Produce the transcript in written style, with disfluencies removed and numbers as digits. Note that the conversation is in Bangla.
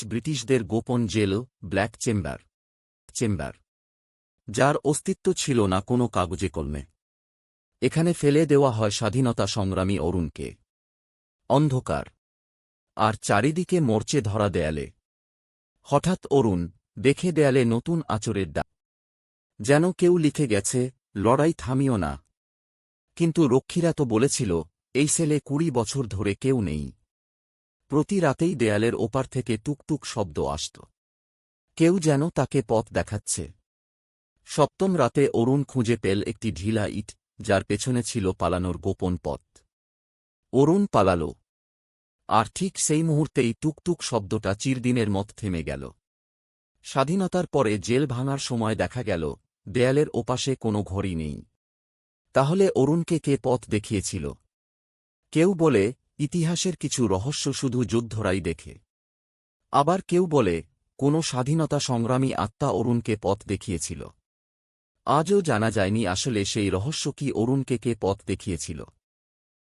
ব্রিটিশদের গোপন জেল, ব্ল্যাক চেম্বার, যার অস্তিত্ব ছিল না কোনো কাগজে কলমে। এখানে ফেলে দেওয়া হয় স্বাধীনতা সংগ্রামী অরুণকে। অন্ধকার, আর চারিদিকে মরচে ধরা দেয়ালে। হঠাৎ অরুণ দেখে দেয়ালে নতুন আঁচড়ের দাগ, যেন কেউ লিখে গেছে, লড়াই থামিও না। কিন্তু রক্ষীরা তো বলেছিল, এই সেলে 20 বছর ধরে কেউ নেই। প্রতি রাতেই দেয়ালের ওপার থেকে টুকটুক শব্দ আসত। কেউ যেন তাকে পথ দেখাচ্ছে। সপ্তম রাতে অরুণ খুঁজে পেল একটি ঢিলা ইট, যার পেছনে ছিল পালানোর গোপন পথ। অরুণ পালাল। আর ঠিক সেই মুহূর্তেই টুকটুক শব্দটা চিরদিনের মত থেমে গেল। স্বাধীনতার পরে জেল ভাঙার সময় দেখা গেল, দেয়ালের ওপাশে কোনো ঘড়ি নেই। তাহলে অরুণকে কে পথ দেখিয়েছিল? কেউ বলে, ইতিহাসের কিছু রহস্য শুধু যোদ্ধরাই দেখে। আবার কেউ বলে, কোনো স্বাধীনতা সংগ্রামী আত্মা অরুণকে পথ দেখিয়েছিল। আজও জানা যায়নি আসলে সেই রহস্য কি, অরুণকে কে পথ দেখিয়েছিল।